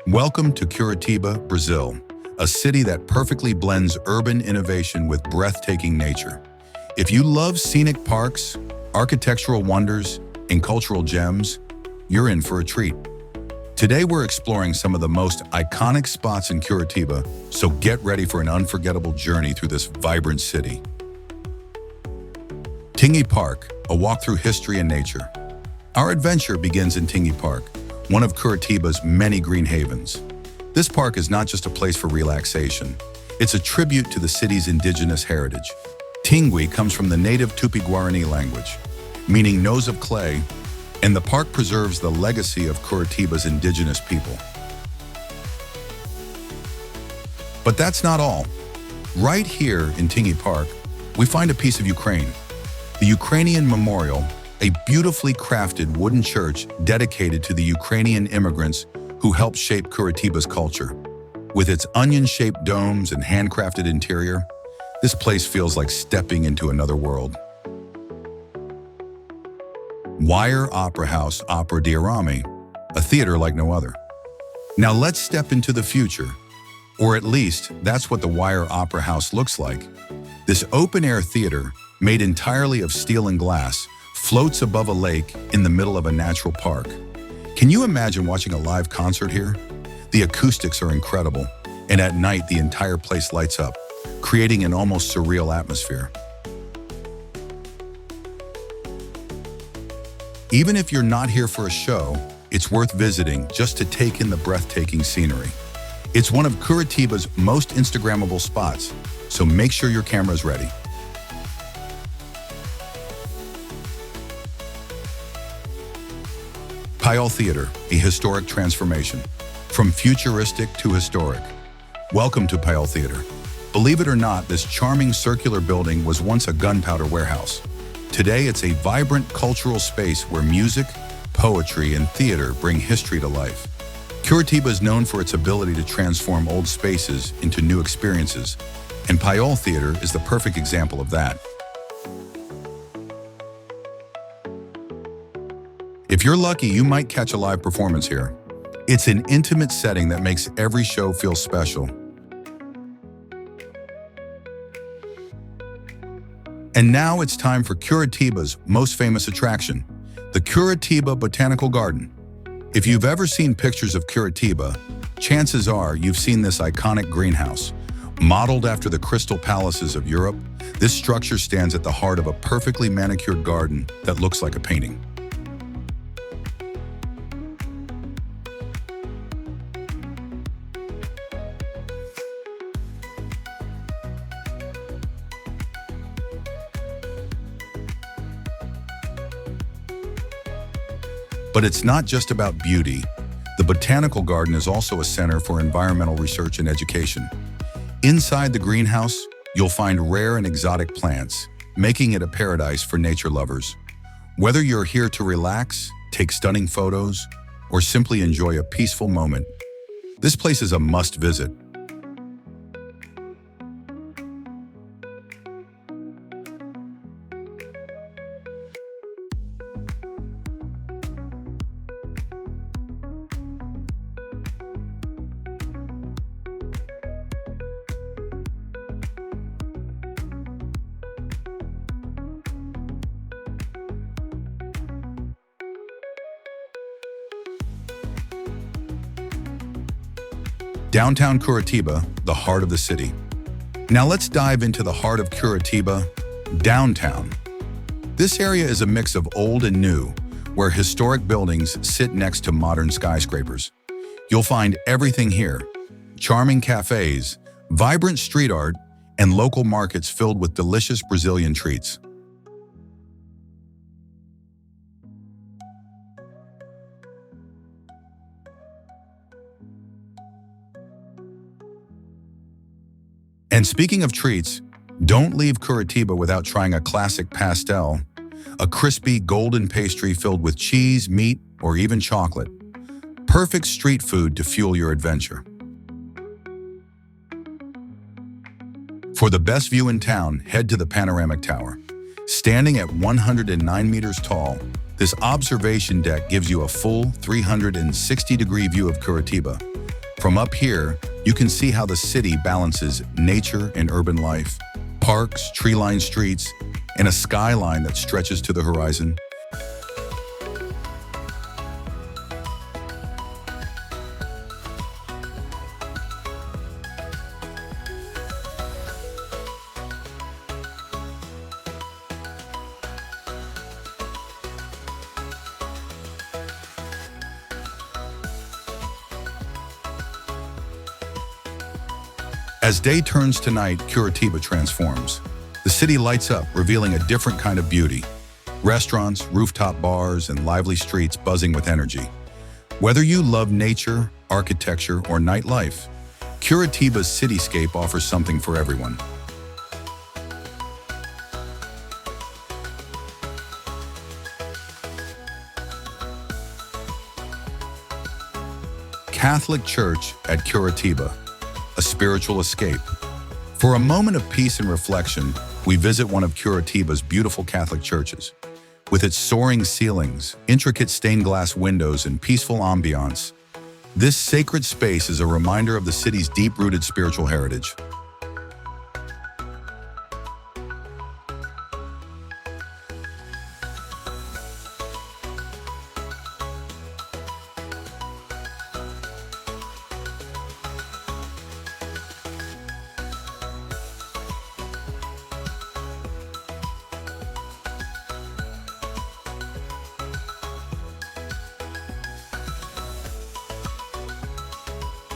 Welcome to Curitiba, Brazil, a city that perfectly blends urban innovation with breathtaking nature. If you love scenic parks, architectural wonders, and cultural gems, you're in for a treat. Today we're exploring some of the most iconic spots in Curitiba, so get ready for an unforgettable journey through this vibrant city. Tingi Park, a walk through history and nature. Our adventure begins in Tingi Park, one of Curitiba's many green havens. This park is not just a place for relaxation. It's a tribute to the city's indigenous heritage. Tingui comes from the native Tupi-Guarani language, meaning nose of clay, and the park preserves the legacy of Curitiba's indigenous people. But that's not all. Right here in Tingi Park, we find a piece of Ukraine. The Ukrainian Memorial, a beautifully crafted wooden church dedicated to the Ukrainian immigrants who helped shape Curitiba's culture. With its onion-shaped domes and handcrafted interior, this place feels like stepping into another world. Wire Opera House Opera di Arami, a theater like no other. Now let's step into the future, or at least that's what the Wire Opera House looks like. This open-air theater, made entirely of steel and glass, floats above a lake in the middle of a natural park. Can you imagine watching a live concert here? The acoustics are incredible, and at night the entire place lights up, creating an almost surreal atmosphere. Even if you're not here for a show, it's worth visiting just to take in the breathtaking scenery. It's one of Curitiba's most Instagrammable spots, so make sure your camera's ready. Paiol Theater, a historic transformation. From futuristic to historic. Welcome to Paiol Theater. Believe it or not, this charming circular building was once a gunpowder warehouse. Today, it's a vibrant cultural space where music, poetry, and theater bring history to life. Curitiba is known for its ability to transform old spaces into new experiences, and Paiol Theater is the perfect example of that. If you're lucky, you might catch a live performance here. It's an intimate setting that makes every show feel special. And now it's time for Curitiba's most famous attraction, the Curitiba Botanical Garden. If you've ever seen pictures of Curitiba, chances are you've seen this iconic greenhouse. Modeled after the crystal palaces of Europe, this structure stands at the heart of a perfectly manicured garden that looks like a painting. But it's not just about beauty. The Botanical Garden is also a center for environmental research and education. Inside the greenhouse, you'll find rare and exotic plants, making it a paradise for nature lovers. Whether you're here to relax, take stunning photos, or simply enjoy a peaceful moment, this place is a must-visit. Downtown Curitiba, the heart of the city. Now let's dive into the heart of Curitiba, downtown. This area is a mix of old and new, where historic buildings sit next to modern skyscrapers. You'll find everything here: charming cafes, vibrant street art, and local markets filled with delicious Brazilian treats. And speaking of treats, don't leave Curitiba without trying a classic pastel, a crispy golden pastry filled with cheese, meat, or even chocolate. Perfect street food to fuel your adventure. For the best view in town, head to the Panoramic Tower. Standing at 109 meters tall, this observation deck gives you a full 360-degree view of Curitiba. From up here, you can see how the city balances nature and urban life, parks, tree-lined streets, and a skyline that stretches to the horizon. As day turns to night, Curitiba transforms. The city lights up, revealing a different kind of beauty. Restaurants, rooftop bars, and lively streets buzzing with energy. Whether you love nature, architecture, or nightlife, Curitiba's cityscape offers something for everyone. Catholic Church at Curitiba, a spiritual escape. For a moment of peace and reflection, we visit one of Curitiba's beautiful Catholic churches. With its soaring ceilings, intricate stained glass windows, and peaceful ambiance, this sacred space is a reminder of the city's deep-rooted spiritual heritage.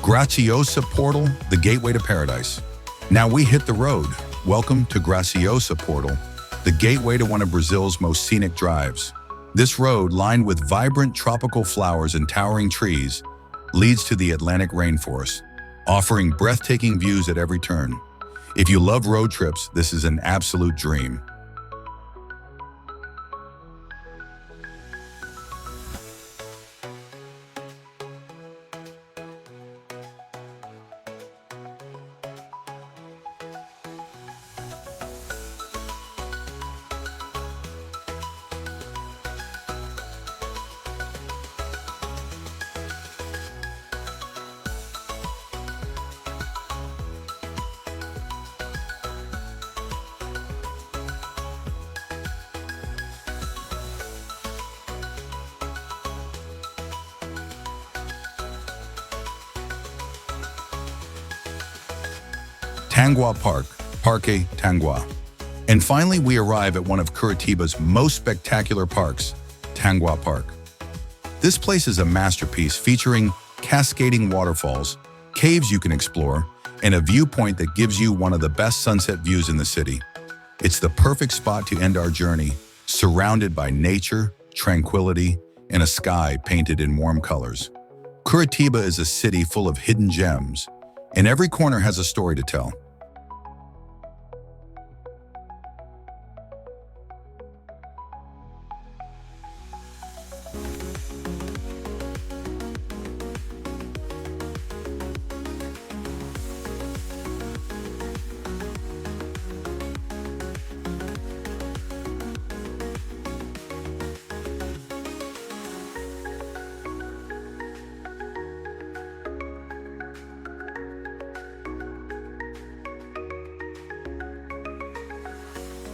Graciosa Portal, the gateway to paradise. Now we hit the road. Welcome to Graciosa Portal, the gateway to one of Brazil's most scenic drives. This road, lined with vibrant tropical flowers and towering trees, leads to the Atlantic rainforest, offering breathtaking views at every turn. If you love road trips, this is an absolute dream. Tangua Park, Parque Tangua. And finally, we arrive at one of Curitiba's most spectacular parks, Tangua Park. This place is a masterpiece featuring cascading waterfalls, caves you can explore, and a viewpoint that gives you one of the best sunset views in the city. It's the perfect spot to end our journey, surrounded by nature, tranquility, and a sky painted in warm colors. Curitiba is a city full of hidden gems, and every corner has a story to tell.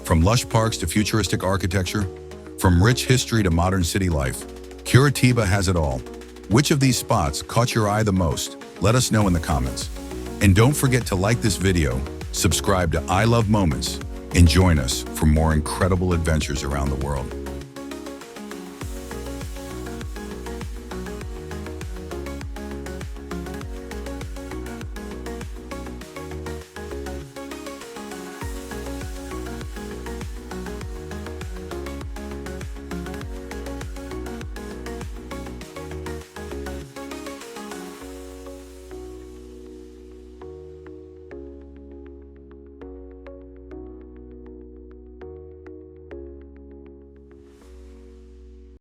From lush parks to futuristic architecture, from rich history to modern city life, Curitiba has it all. Which of these spots caught your eye the most? Let us know in the comments. And don't forget to like this video, subscribe to I Love Moments, and join us for more incredible adventures around the world.